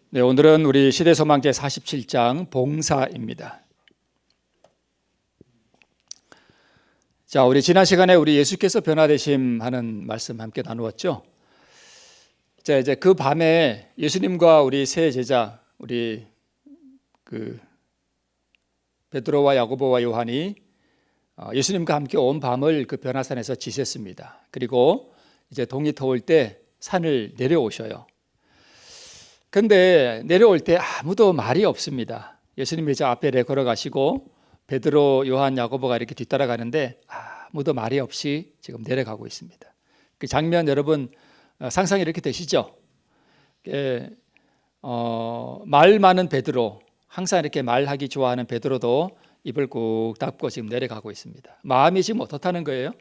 네, 오늘은 우리 시대소망 제47장 봉사입니다. 자, 우리 지난 시간에 우리 예수께서 변화되심 하는 말씀 함께 나누었죠. 자, 이제 그 밤에 예수님과 우리 세 제자, 우리 베드로와 야고보와 요한이 예수님과 함께 온 밤을 그 변화산에서 지냈습니다. 그리고 이제 동이 터올 때 산을 내려오셔요. 근데 내려올 때 아무도 말이 없습니다. 예수님이 저 앞에 걸어가시고 베드로, 요한, 야고보가 이렇게 뒤따라가는데 아무도 말이 없이 지금 내려가고 있습니다. 그 장면 여러분 상상이 이렇게 되시죠? 말 많은 베드로, 항상 이렇게 말하기 좋아하는 베드로도 입을 꾹 닫고 지금 내려가고 있습니다. 마음이 지금 어떻다는 거예요?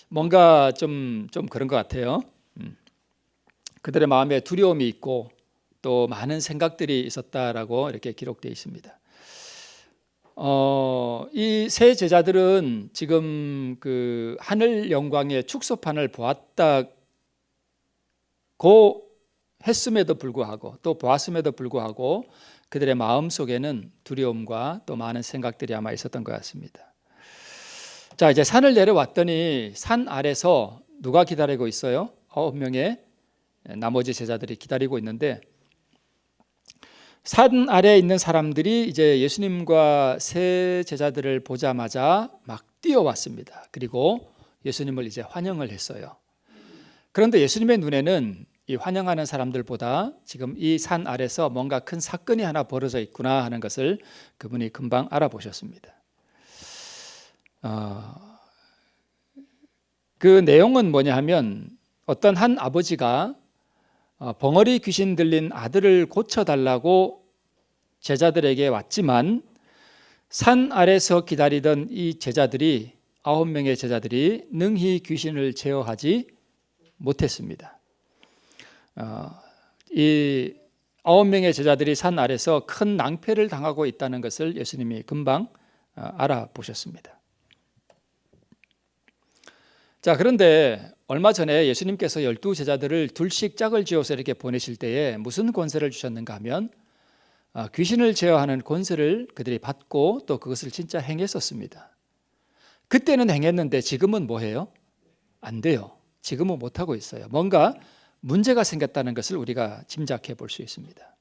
뭔가 좀 그런 것 같아요. 그들의 마음에 두려움이 있고 또 많은 생각들이 있었다라고 이렇게 기록되어 있습니다. 이 세 제자들은 지금 그 하늘 영광의 축소판을 보았다고 했음에도 불구하고 또 보았음에도 불구하고 그들의 마음 속에는 두려움과 또 많은 생각들이 아마 있었던 것 같습니다. 자, 이제 산을 내려왔더니 산 아래서 누가 기다리고 있어요? 9명의 나머지 제자들이 기다리고 있는데 산 아래에 있는 사람들이 이제 예수님과 세 제자들을 보자마자 막 뛰어왔습니다. 그리고 예수님을 이제 환영을 했어요. 그런데 예수님의 눈에는 이 환영하는 사람들보다 지금 이 산 아래서 뭔가 큰 사건이 하나 벌어져 있구나 하는 것을 그분이 금방 알아보셨습니다. 그 내용은 뭐냐 하면 어떤 한 아버지가 벙어리 귀신 들린 아들을 고쳐달라고 제자들에게 왔지만 산 아래서 기다리던 이 제자들이 9명의 제자들이 능히 귀신을 제어하지 못했습니다. 이 9명의 제자들이 산 아래서 큰 낭패를 당하고 있다는 것을 예수님이 금방 알아보셨습니다. 자, 그런데 얼마 전에 예수님께서 12제자들을 둘씩 짝을 지어서 이렇게 보내실 때에 무슨 권세를 주셨는가 하면 귀신을 제어하는 권세를 그들이 받고 또 그것을 진짜 행했었습니다. 그때는 행했는데 지금은 뭐해요? 안 돼요. 지금은 못하고 있어요. 뭔가 문제가 생겼다는 것을 우리가 짐작해 볼 수 있습니다.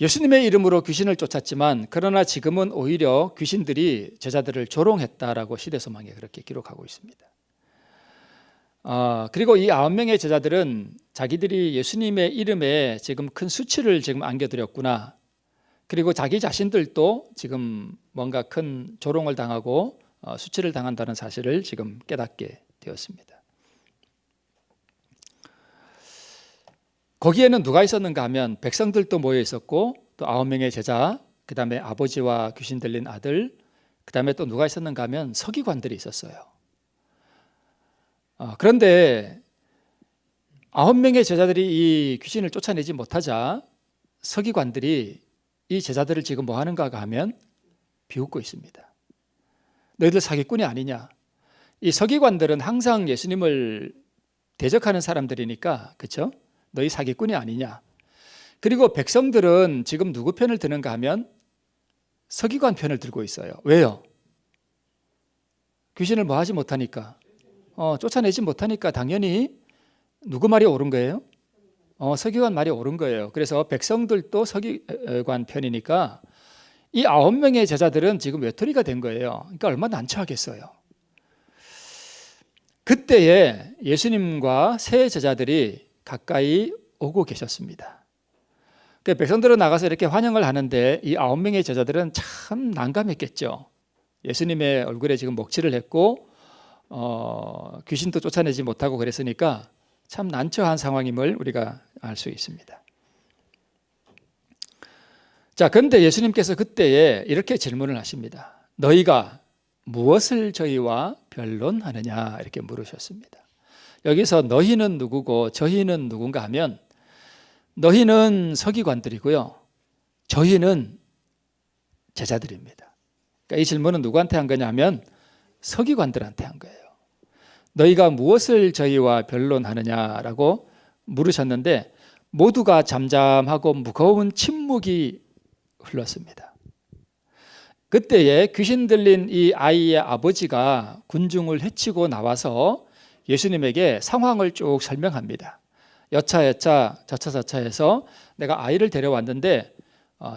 예수님의 이름으로 귀신을 쫓았지만 그러나 지금은 오히려 귀신들이 제자들을 조롱했다라고 시대소망에 그렇게 기록하고 있습니다. 그리고 이 9명의 제자들은 자기들이 예수님의 이름에 지금 큰 수치를 지금 안겨드렸구나. 그리고 자기 자신들도 지금 뭔가 큰 조롱을 당하고 수치를 당한다는 사실을 지금 깨닫게 되었습니다. 거기에는 누가 있었는가 하면 백성들도 모여 있었고 또 9명의 제자, 그 다음에 아버지와 귀신 들린 아들, 그 다음에 또 누가 있었는가 하면 서기관들이 있었어요. 그런데 9명의 제자들이 이 귀신을 쫓아내지 못하자 서기관들이 이 제자들을 지금 뭐 하는가 하면 비웃고 있습니다. 너희들 사기꾼이 아니냐? 이 서기관들은 항상 예수님을 대적하는 사람들이니까, 그렇죠? 너희 사기꾼이 아니냐? 그리고 백성들은 지금 누구 편을 드는가 하면 서기관 편을 들고 있어요. 왜요? 귀신을 뭐 하지 못하니까, 쫓아내지 못하니까 당연히 누구 말이 옳은 거예요? 서기관 말이 옳은 거예요. 그래서 백성들도 서기관 편이니까 이 9명의 제자들은 지금 외톨이가 된 거예요. 그러니까 얼마나 난처하겠어요. 그때에 예수님과 세 제자들이 가까이 오고 계셨습니다. 백성들은 나가서 이렇게 환영을 하는데 이 9명의 제자들은 참 난감했겠죠. 예수님의 얼굴에 지금 먹칠을 했고 귀신도 쫓아내지 못하고 그랬으니까 참 난처한 상황임을 우리가 알 수 있습니다. 자, 그런데 예수님께서 그때에 이렇게 질문을 하십니다. 너희가 무엇을 저희와 변론하느냐 이렇게 물으셨습니다. 여기서 너희는 누구고 저희는 누군가 하면 너희는 서기관들이고요, 저희는 제자들입니다. 그러니까 이 질문은 누구한테 한 거냐 하면 서기관들한테 한 거예요. 너희가 무엇을 저희와 변론하느냐라고 물으셨는데 모두가 잠잠하고 무거운 침묵이 흘렀습니다. 그때에 귀신 들린 이 아이의 아버지가 군중을 헤치고 나와서 예수님에게 상황을 쭉 설명합니다. 여차여차 저차저차해서 내가 아이를 데려왔는데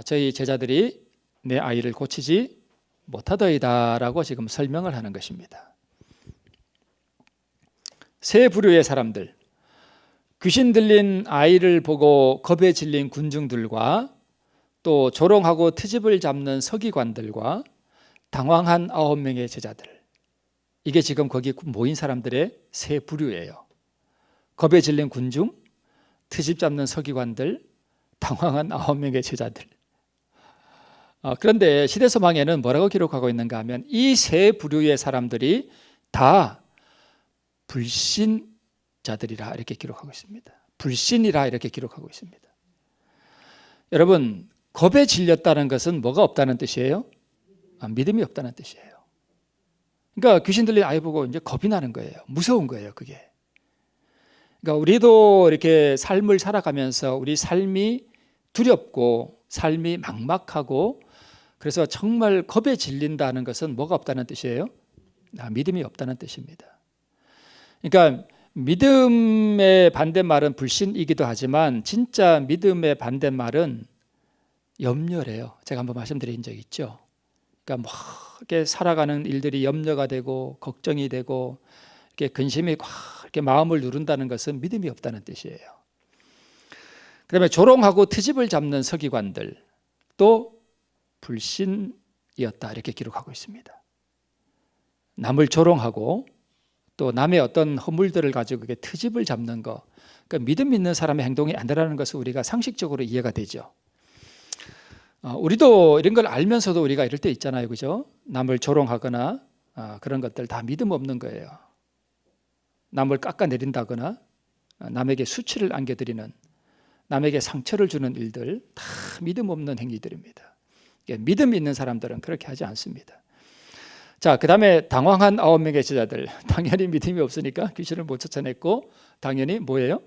저희 제자들이 내 아이를 고치지 못하더이다 라고 지금 설명을 하는 것입니다. 세 부류의 사람들, 귀신 들린 아이를 보고 겁에 질린 군중들과 또 조롱하고 트집을 잡는 서기관들과 당황한 9명의 제자들, 이게 지금 거기 모인 사람들의 세 부류예요. 겁에 질린 군중, 트집 잡는 서기관들, 당황한 9명의 제자들. 그런데 시대서방에는 뭐라고 기록하고 있는가 하면 이 세 부류의 사람들이 다 불신자들이라 이렇게 기록하고 있습니다. 불신이라 이렇게 기록하고 있습니다. 여러분, 겁에 질렸다는 것은 뭐가 없다는 뜻이에요? 믿음이 없다는 뜻이에요. 그러니까 귀신 들린 아이 보고 이제 겁이 나는 거예요. 무서운 거예요, 그게. 그러니까 우리도 이렇게 삶을 살아가면서 우리 삶이 두렵고 삶이 막막하고 그래서 정말 겁에 질린다는 것은 뭐가 없다는 뜻이에요? 믿음이 없다는 뜻입니다. 그러니까 믿음의 반대말은 불신이기도 하지만 진짜 믿음의 반대말은 염려래요. 제가 한번 말씀드린 적 있죠. 그러니까 뭐 이렇게 살아가는 일들이 염려가 되고 걱정이 되고 이렇게 근심이 이렇게 마음을 누른다는 것은 믿음이 없다는 뜻이에요. 그다음에 조롱하고 트집을 잡는 서기관들 또 불신이었다 이렇게 기록하고 있습니다. 남을 조롱하고 또 남의 어떤 허물들을 가지고 그게 트집을 잡는 거, 그러니까 믿음 있는 사람의 행동이 아니라는 것을 우리가 상식적으로 이해가 되죠. 우리도 이런 걸 알면서도 우리가 이럴 때 있잖아요, 그죠? 남을 조롱하거나 그런 것들 다 믿음 없는 거예요. 남을 깎아내린다거나 남에게 수치를 안겨드리는, 남에게 상처를 주는 일들 다 믿음 없는 행위들입니다. 믿음 있는 사람들은 그렇게 하지 않습니다. 자, 그 다음에 당황한 9명의 제자들, 당연히 믿음이 없으니까 귀신을 못 쫓아냈고 당연히 뭐예요?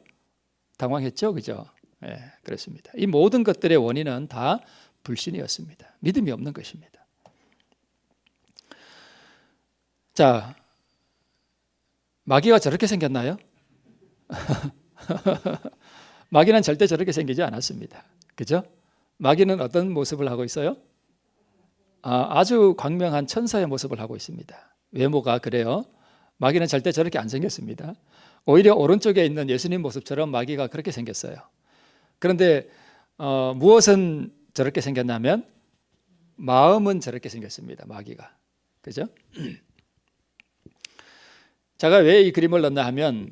당황했죠, 그죠? 네, 그렇습니다. 이 모든 것들의 원인은 다 불신이었습니다. 믿음이 없는 것입니다. 자, 마귀가 저렇게 생겼나요? 마귀는 절대 저렇게 생기지 않았습니다. 그죠? 마귀는 어떤 모습을 하고 있어요? 아주 광명한 천사의 모습을 하고 있습니다. 외모가 그래요. 마귀는 절대 저렇게 안 생겼습니다. 오히려 오른쪽에 있는 예수님 모습처럼 마귀가 그렇게 생겼어요. 그런데 무엇은 저렇게 생겼냐면 마음은 저렇게 생겼습니다. 마귀가. 그죠? 제가 왜 이 그림을 넣나 하면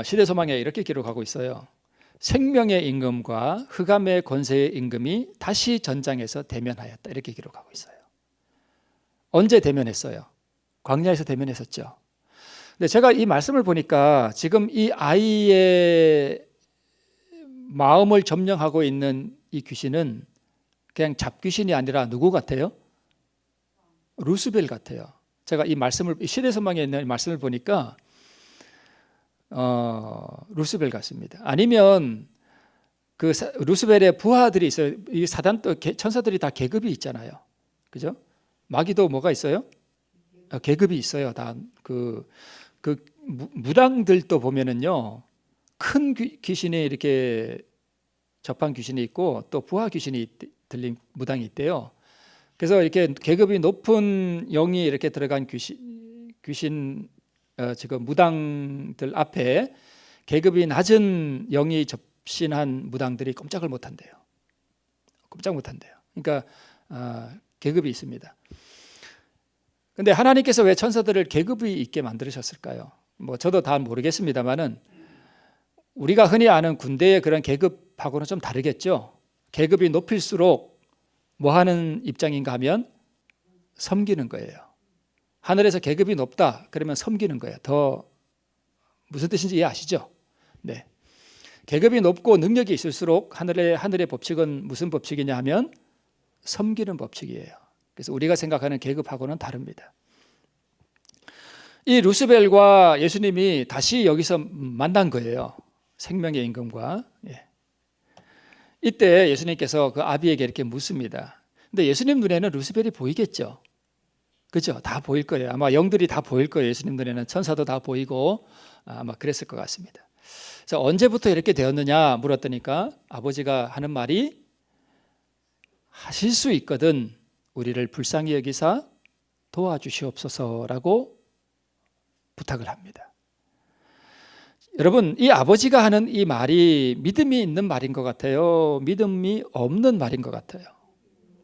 시대소망에 이렇게 기록하고 있어요. 생명의 임금과 흑암의 권세의 임금이 다시 전장에서 대면하였다 이렇게 기록하고 있어요. 언제 대면했어요? 광야에서 대면했었죠. 근데 제가 이 말씀을 보니까 지금 이 아이의 마음을 점령하고 있는 이 귀신은 그냥 잡귀신이 아니라 누구 같아요? 루스벨 같아요. 제가 이 말씀을 시대서망에 있는 말씀을 보니까 루스벨 같습니다. 아니면 그 루스벨의 부하들이 있어요. 이 사단 또 천사들이 다 계급이 있잖아요. 그죠? 마귀도 뭐가 있어요? 계급이 있어요. 다 그 무당들도 보면은요, 큰 귀신이 이렇게 접한 귀신이 있고 또 부하 귀신이 들린 무당이 있대요. 그래서 이렇게 계급이 높은 영이 이렇게 들어간 귀신 지금 무당들 앞에 계급이 낮은 영이 접신한 무당들이 꼼짝을 못한대요. 꼼짝 못한대요. 그러니까 계급이 있습니다. 근데 하나님께서 왜 천사들을 계급이 있게 만드셨을까요? 뭐 저도 다 모르겠습니다만은 우리가 흔히 아는 군대의 그런 계급하고는 좀 다르겠죠. 계급이 높일수록 뭐 하는 입장인가 하면 섬기는 거예요. 하늘에서 계급이 높다 그러면 섬기는 거예요. 더 무슨 뜻인지 이해하시죠? 네. 계급이 높고 능력이 있을수록 하늘의 법칙은 무슨 법칙이냐 하면 섬기는 법칙이에요. 그래서 우리가 생각하는 계급하고는 다릅니다. 이 루스벨과 예수님이 다시 여기서 만난 거예요. 생명의 임금과. 예. 이때 예수님께서 그 아비에게 이렇게 묻습니다. 근데 예수님 눈에는 루시펠이 보이겠죠. 그죠? 다 보일 거예요. 아마 영들이 다 보일 거예요. 예수님 눈에는 천사도 다 보이고 아마 그랬을 것 같습니다. 그래서 언제부터 이렇게 되었느냐 물었더니까 아버지가 하는 말이 하실 수 있거든 우리를 불쌍히 여기사 도와주시옵소서라고 부탁을 합니다. 여러분, 이 아버지가 하는 이 말이 믿음이 있는 말인 것 같아요? 믿음이 없는 말인 것 같아요?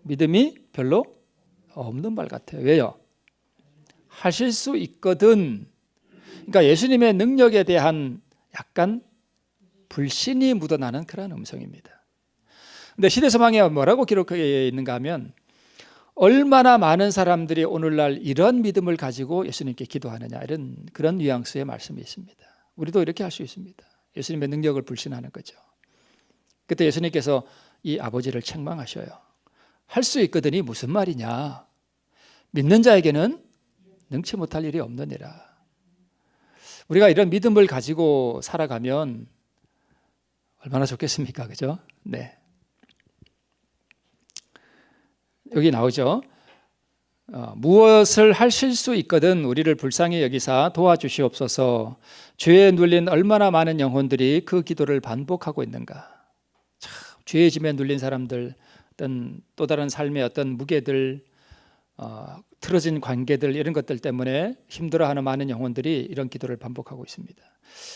믿음이 별로 없는 말 같아요. 왜요? 하실 수 있거든. 그러니까 예수님의 능력에 대한 약간 불신이 묻어나는 그런 음성입니다. 근데 시대서방에 뭐라고 기록되어 있는가 하면 얼마나 많은 사람들이 오늘날 이런 믿음을 가지고 예수님께 기도하느냐 이런 그런 뉘앙스의 말씀이 있습니다. 우리도 이렇게 할 수 있습니다. 예수님의 능력을 불신하는 거죠. 그때 예수님께서 이 아버지를 책망하셔요. 할 수 있거든이 무슨 말이냐. 믿는 자에게는 능치 못할 일이 없느니라. 우리가 이런 믿음을 가지고 살아가면 얼마나 좋겠습니까? 그죠? 네. 여기 나오죠. 무엇을 하실 수 있거든 우리를 불쌍히 여기사 도와주시옵소서. 죄에 눌린 얼마나 많은 영혼들이 그 기도를 반복하고 있는가. 참, 죄의 짐에 눌린 사람들, 어떤 또 다른 삶의 어떤 무게들, 틀어진 관계들 이런 것들 때문에 힘들어하는 많은 영혼들이 이런 기도를 반복하고 있습니다.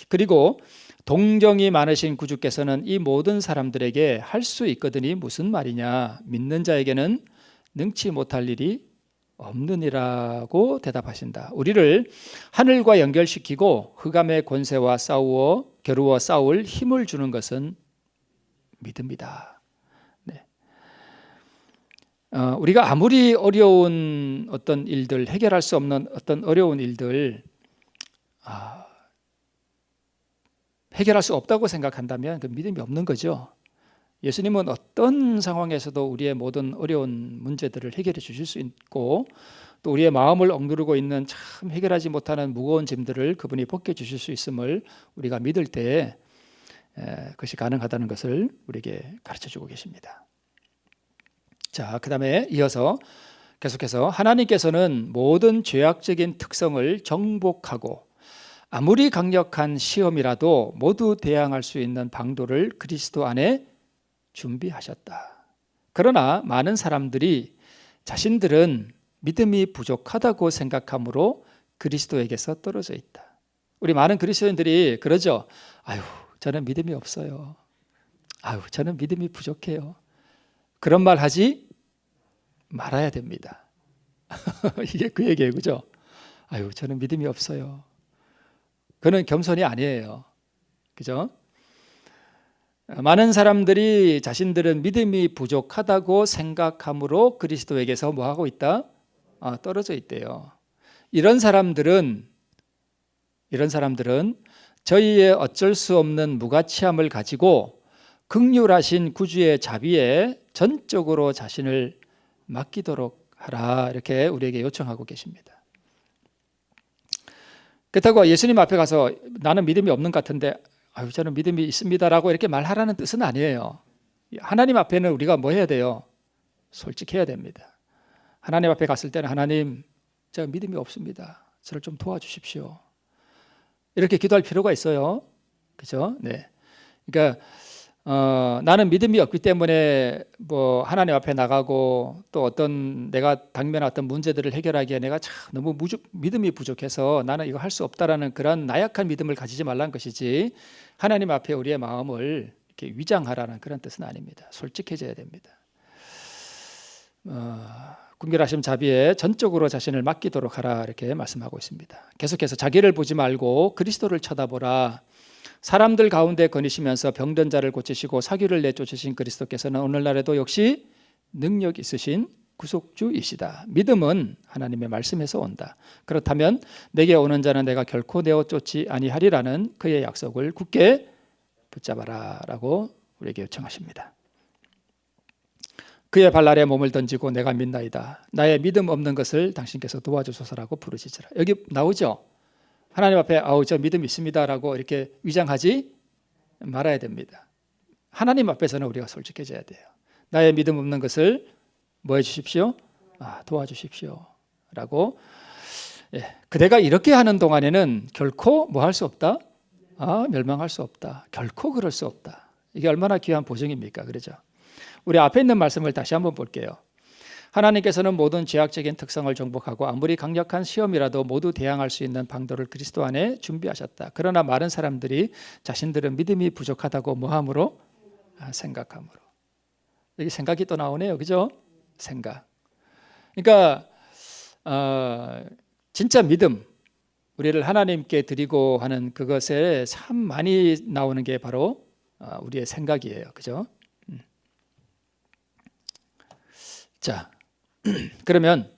그리고 동정이 많으신 구주께서는 이 모든 사람들에게 할 수 있거든이 무슨 말이냐. 믿는 자에게는 능치 못할 일이 없느니라고 대답하신다. 우리를 하늘과 연결시키고 흑암의 권세와 겨루어 싸울 힘을 주는 것은 믿음이다. 네. 우리가 아무리 어려운 어떤 일들, 해결할 수 없는 어떤 어려운 일들 해결할 수 없다고 생각한다면 그 믿음이 없는 거죠. 예수님은 어떤 상황에서도 우리의 모든 어려운 문제들을 해결해 주실 수 있고 또 우리의 마음을 억누르고 있는 참 해결하지 못하는 무거운 짐들을 그분이 벗겨주실 수 있음을 우리가 믿을 때 그것이 가능하다는 것을 우리에게 가르쳐주고 계십니다. 자, 그 다음에 이어서 계속해서 하나님께서는 모든 죄악적인 특성을 정복하고 아무리 강력한 시험이라도 모두 대항할 수 있는 방도를 그리스도 안에 준비하셨다. 그러나 많은 사람들이 자신들은 믿음이 부족하다고 생각하므로 그리스도에게서 떨어져 있다. 우리 많은 그리스도인들이 그러죠. 아유, 저는 믿음이 없어요. 아유, 저는 믿음이 부족해요. 그런 말 하지 말아야 됩니다. 이게 그 얘기예요, 그죠? 아유, 저는 믿음이 없어요. 그는 겸손이 아니에요. 그죠? 많은 사람들이 자신들은 믿음이 부족하다고 생각함으로 그리스도에게서 뭐 하고 있다? 떨어져 있대요. 이런 사람들은 저희의 어쩔 수 없는 무가치함을 가지고 긍휼하신 구주의 자비에 전적으로 자신을 맡기도록 하라 이렇게 우리에게 요청하고 계십니다. 그렇다고 예수님 앞에 가서 나는 믿음이 없는 것 같은데 아유, 저는 믿음이 있습니다라고 이렇게 말하라는 뜻은 아니에요. 하나님 앞에는 우리가 뭐 해야 돼요? 솔직해야 됩니다. 하나님 앞에 갔을 때는 하나님, 제가 믿음이 없습니다. 저를 좀 도와주십시오. 이렇게 기도할 필요가 있어요. 그죠? 네. 그러니까 나는 믿음이 없기 때문에 뭐 하나님 앞에 나가고 또 어떤 내가 당면한 어떤 문제들을 해결하기에 내가 참 너무 믿음이 부족해서 나는 이거 할 수 없다라는 그런 나약한 믿음을 가지지 말라는 것이지 하나님 앞에 우리의 마음을 이렇게 위장하라는 그런 뜻은 아닙니다. 솔직해져야 됩니다. 긍휼하심 자비에 전적으로 자신을 맡기도록 하라 이렇게 말씀하고 있습니다. 계속해서 자기를 보지 말고 그리스도를 쳐다보라. 사람들 가운데 거니시면서 병든 자를 고치시고 사귀를 내쫓으신 그리스도께서는 오늘날에도 역시 능력 있으신 구속주이시다. 믿음은 하나님의 말씀에서 온다. 그렇다면 내게 오는 자는 내가 결코 내어 쫓지 아니하리라는 그의 약속을 굳게 붙잡아라 라고 우리에게 요청하십니다. 그의 발 아래 몸을 던지고 내가 믿나이다. 나의 믿음 없는 것을 당신께서 도와주소서라고 부르시더라. 여기 나오죠. 하나님 앞에 저 믿음 있습니다라고 이렇게 위장하지 말아야 됩니다. 하나님 앞에서는 우리가 솔직해져야 돼요. 나의 믿음 없는 것을 뭐 해주십시오? 도와주십시오 라고. 그대가 이렇게 하는 동안에는 결코 뭐 할 수 없다? 멸망할 수 없다. 결코 그럴 수 없다. 이게 얼마나 귀한 보증입니까? 그러죠? 우리 앞에 있는 말씀을 다시 한번 볼게요. 하나님께서는 모든 죄악적인 특성을 정복하고 아무리 강력한 시험이라도 모두 대항할 수 있는 방도를 그리스도 안에 준비하셨다. 그러나 많은 사람들이 자신들은 믿음이 부족하다고 뭐함으로? 생각함으로. 여기 생각이 또 나오네요. 그죠? 생각. 그러니까 진짜 믿음, 우리를 하나님께 드리고 하는 그것에 참 많이 나오는 게 바로 우리의 생각이에요. 그죠? 자, 그러면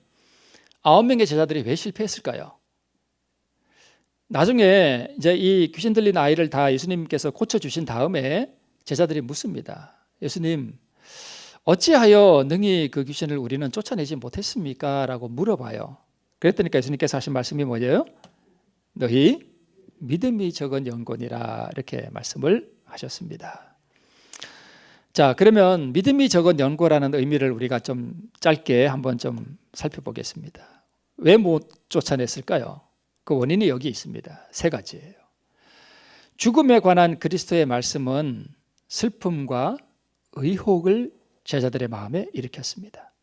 9명의 제자들이 왜 실패했을까요? 나중에 이제 이 귀신 들린 아이를 다 예수님께서 고쳐주신 다음에 제자들이 묻습니다. 예수님, 어찌하여 능히 그 귀신을 우리는 쫓아내지 못했습니까? 라고 물어봐요. 그랬더니 예수님께서 하신 말씀이 뭐예요? 너희 믿음이 적은 영혼이라 이렇게 말씀을 하셨습니다. 자, 그러면 믿음이 적은 연고라는 의미를 우리가 좀 짧게 한번 좀 살펴보겠습니다. 왜 못 쫓아냈을까요? 그 원인이 여기 있습니다. 세 가지예요. 죽음에 관한 그리스도의 말씀은 슬픔과 의혹을 제자들의 마음에 일으켰습니다.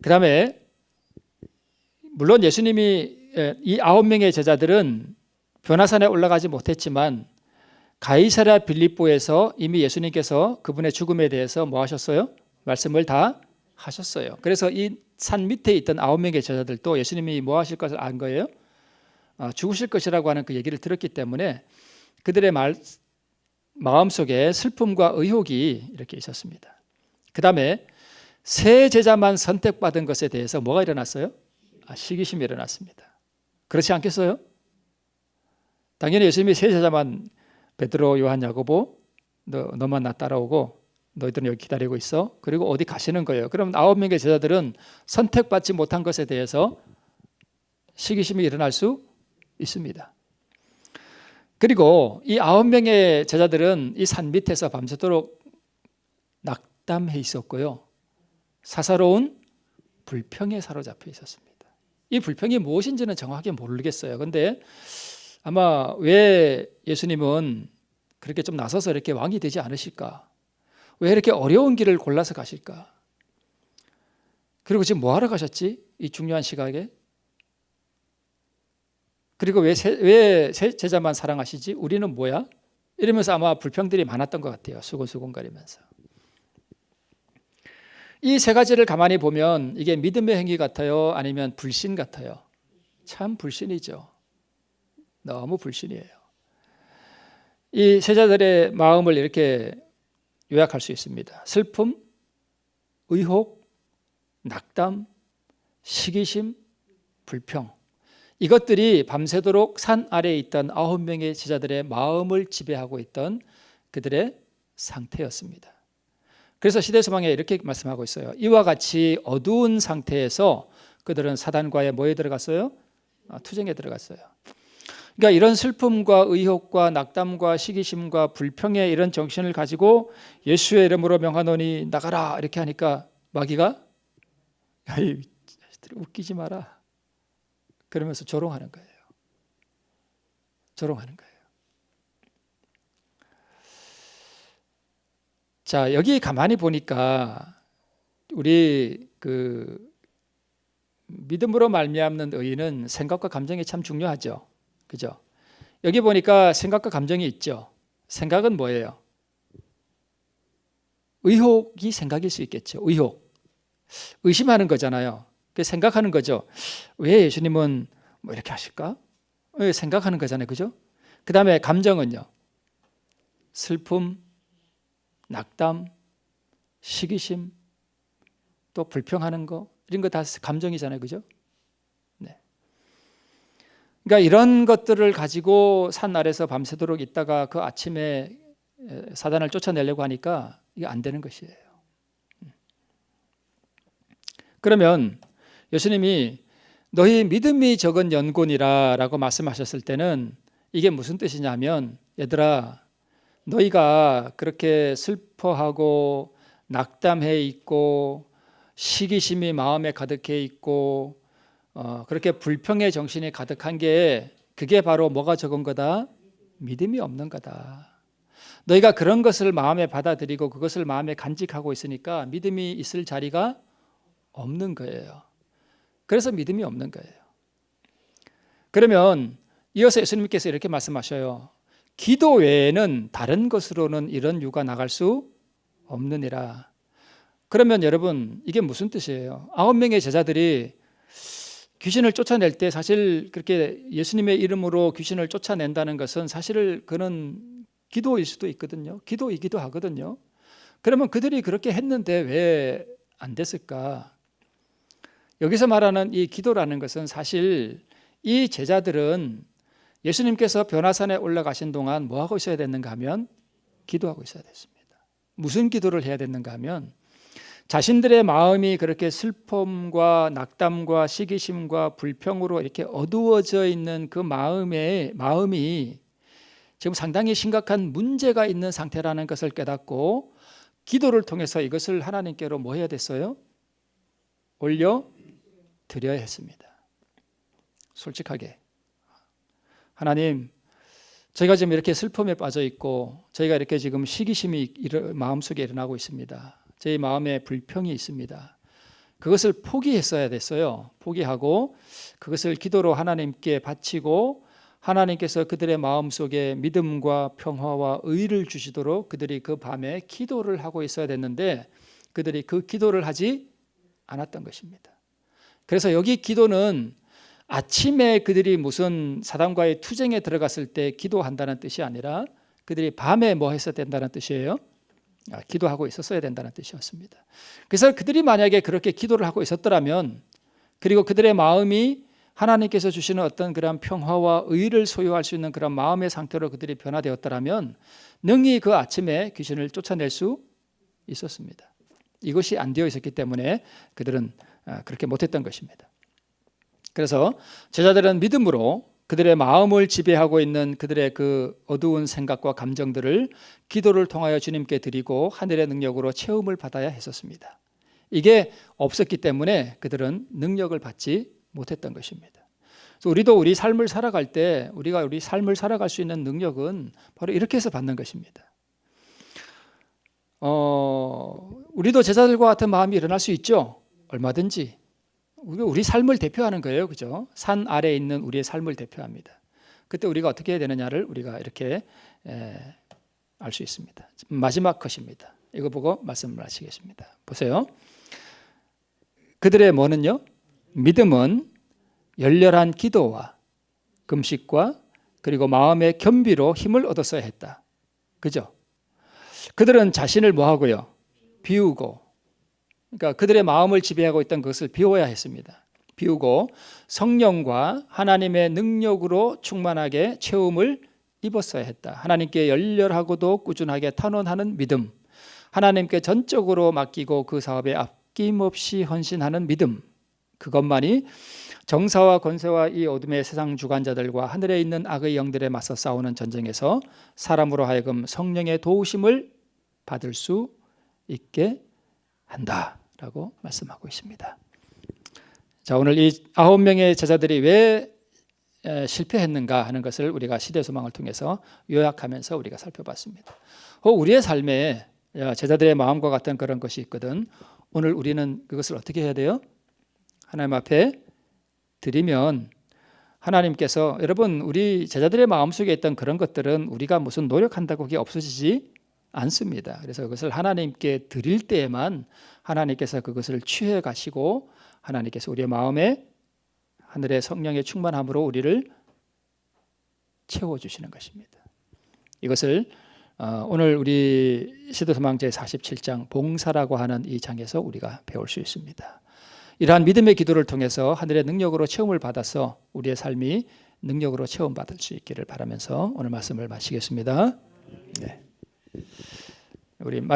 그 다음에 물론 예수님이 이 9명의 제자들은 변화산에 올라가지 못했지만 가이사랴 빌립보에서 이미 예수님께서 그분의 죽음에 대해서 뭐 하셨어요? 말씀을 다 하셨어요. 그래서 이 산 밑에 있던 9명의 제자들도 예수님이 뭐 하실 것을 안 거예요? 죽으실 것이라고 하는 그 얘기를 들었기 때문에 그들의 마음속에 슬픔과 의혹이 이렇게 있었습니다. 그 다음에 세 제자만 선택받은 것에 대해서 뭐가 일어났어요? 시기심이 일어났습니다. 그렇지 않겠어요? 당연히 예수님이 세 제자만 베드로, 요한, 야고보, 너만 나 따라오고 너희들은 여기 기다리고 있어. 그리고 어디 가시는 거예요. 그럼 9명의 제자들은 선택받지 못한 것에 대해서 시기심이 일어날 수 있습니다. 그리고 이 9명의 제자들은 이 산 밑에서 밤새도록 낙담해 있었고요. 사사로운 불평에 사로잡혀 있었습니다. 이 불평이 무엇인지는 정확히 모르겠어요. 그런데 아마 왜 예수님은 그렇게 좀 나서서 이렇게 왕이 되지 않으실까? 왜 이렇게 어려운 길을 골라서 가실까? 그리고 지금 뭐 하러 가셨지? 이 중요한 시각에? 그리고 왜 제자만 사랑하시지? 우리는 뭐야? 이러면서 아마 불평들이 많았던 것 같아요. 수근수근거리면서. 이 세 가지를 가만히 보면 이게 믿음의 행위 같아요? 아니면 불신 같아요? 참 불신이죠. 너무 불신이에요. 이 제자들의 마음을 이렇게 요약할 수 있습니다. 슬픔, 의혹, 낙담, 시기심, 불평. 이것들이 밤새도록 산 아래에 있던 9명의 제자들의 마음을 지배하고 있던 그들의 상태였습니다. 그래서 시대서방에 이렇게 말씀하고 있어요. 이와 같이 어두운 상태에서 그들은 사단과의 뭐에 들어갔어요? 투쟁에 들어갔어요. 그러니까 이런 슬픔과 의혹과 낙담과 시기심과 불평의 이런 정신을 가지고 예수의 이름으로 명하노니 나가라 이렇게 하니까 마귀가 야이 웃기지 마라 그러면서 조롱하는 거예요. 조롱하는 거예요. 자, 여기 가만히 보니까 우리 그 믿음으로 말미암는 의인은 생각과 감정이 참 중요하죠. 그죠? 여기 보니까 생각과 감정이 있죠. 생각은 뭐예요? 의혹이 생각일 수 있겠죠. 의혹. 의심하는 거잖아요. 생각하는 거죠. 왜 예수님은 뭐 이렇게 하실까? 생각하는 거잖아요. 그죠? 그 다음에 감정은요. 슬픔, 낙담, 시기심, 또 불평하는 거 이런 거 다 감정이잖아요. 그죠? 네. 그러니까 이런 것들을 가지고 산 아래서 밤새도록 있다가 그 아침에 사단을 쫓아내려고 하니까 이게 안 되는 것이에요. 그러면 예수님이 너희 믿음이 적은 연곤이라 라고 말씀하셨을 때는 이게 무슨 뜻이냐면 얘들아 너희가 그렇게 슬퍼하고 낙담해 있고 시기심이 마음에 가득해 있고 그렇게 불평의 정신이 가득한 게 그게 바로 뭐가 적은 거다? 믿음이 없는 거다. 너희가 그런 것을 마음에 받아들이고 그것을 마음에 간직하고 있으니까 믿음이 있을 자리가 없는 거예요. 그래서 믿음이 없는 거예요. 그러면 이어서 예수님께서 이렇게 말씀하셔요. 기도 외에는 다른 것으로는 이런 유가 나갈 수 없느니라. 그러면 여러분 이게 무슨 뜻이에요? 9명의 제자들이 귀신을 쫓아낼 때 사실 그렇게 예수님의 이름으로 귀신을 쫓아낸다는 것은 사실 그는 기도일 수도 있거든요. 기도이기도 하거든요. 그러면 그들이 그렇게 했는데 왜 안 됐을까? 여기서 말하는 이 기도라는 것은 사실 이 제자들은 예수님께서 변화산에 올라가신 동안 뭐 하고 있어야 됐는가 하면 기도하고 있어야 됐습니다. 무슨 기도를 해야 됐는가 하면 자신들의 마음이 그렇게 슬픔과 낙담과 시기심과 불평으로 이렇게 어두워져 있는 그 마음이 지금 상당히 심각한 문제가 있는 상태라는 것을 깨닫고 기도를 통해서 이것을 하나님께로 뭐 해야 됐어요? 올려 드려야 했습니다. 솔직하게 하나님, 저희가 지금 이렇게 슬픔에 빠져 있고 저희가 이렇게 지금 시기심이 마음속에 일어나고 있습니다. 저희 마음에 불평이 있습니다. 그것을 포기했어야 됐어요. 포기하고 그것을 기도로 하나님께 바치고 하나님께서 그들의 마음속에 믿음과 평화와 의를 주시도록 그들이 그 밤에 기도를 하고 있어야 됐는데 그들이 그 기도를 하지 않았던 것입니다. 그래서 여기 기도는 아침에 그들이 무슨 사단과의 투쟁에 들어갔을 때 기도한다는 뜻이 아니라 그들이 밤에 뭐 했어야 된다는 뜻이에요? 기도하고 있었어야 된다는 뜻이었습니다. 그래서 그들이 만약에 그렇게 기도를 하고 있었더라면 그리고 그들의 마음이 하나님께서 주시는 어떤 그런 평화와 의를 소유할 수 있는 그런 마음의 상태로 그들이 변화되었더라면 능히 그 아침에 귀신을 쫓아낼 수 있었습니다. 이것이 안 되어 있었기 때문에 그들은 그렇게 못했던 것입니다. 그래서 제자들은 믿음으로 그들의 마음을 지배하고 있는 그들의 그 어두운 생각과 감정들을 기도를 통하여 주님께 드리고 하늘의 능력으로 체험을 받아야 했었습니다. 이게 없었기 때문에 그들은 능력을 받지 못했던 것입니다. 그래서 우리도 우리 삶을 살아갈 때 우리가 우리 삶을 살아갈 수 있는 능력은 바로 이렇게 해서 받는 것입니다. 우리도 제자들과 같은 마음이 일어날 수 있죠. 얼마든지. 우리 삶을 대표하는 거예요. 그죠? 산 아래에 있는 우리의 삶을 대표합니다. 그때 우리가 어떻게 해야 되느냐를 우리가 이렇게 알 수 있습니다. 마지막 컷입니다. 이거 보고 말씀을 하시겠습니다. 보세요. 그들의 뭐는요? 믿음은 열렬한 기도와 금식과 그리고 마음의 겸비로 힘을 얻었어야 했다. 그죠? 그들은 자신을 뭐 하고요? 비우고, 그러니까 그들의 마음을 지배하고 있던 것을 비워야 했습니다. 비우고 성령과 하나님의 능력으로 충만하게 체험을 입었어야 했다. 하나님께 열렬하고도 꾸준하게 탄원하는 믿음, 하나님께 전적으로 맡기고 그 사업에 아낌없이 헌신하는 믿음, 그것만이 정사와 권세와 이 어둠의 세상 주관자들과 하늘에 있는 악의 영들에 맞서 싸우는 전쟁에서 사람으로 하여금 성령의 도우심을 받을 수 있게 한다라고 말씀하고 있습니다. 자, 오늘 이 9명의 제자들이 왜 실패했는가 하는 것을 우리가 시대소망을 통해서 요약하면서 우리가 살펴봤습니다. 우리의 삶에 제자들의 마음과 같은 그런 것이 있거든. 오늘 우리는 그것을 어떻게 해야 돼요? 하나님 앞에 드리면 하나님께서, 여러분, 우리 제자들의 마음속에 있던 그런 것들은 우리가 무슨 노력한다고 그게 없어지지 않습니다. 그래서 그것을 하나님께 드릴 때에만 하나님께서 그것을 취해 가시고 하나님께서 우리의 마음에 하늘의 성령의 충만함으로 우리를 채워주시는 것입니다. 이것을 오늘 우리 시대소망 제47장 봉사라고 하는 이 장에서 우리가 배울 수 있습니다. 이러한 믿음의 기도를 통해서 하늘의 능력으로 체험을 받아서 우리의 삶이 능력으로 체험받을 수 있기를 바라면서 오늘 말씀을 마치겠습니다. 네. 우리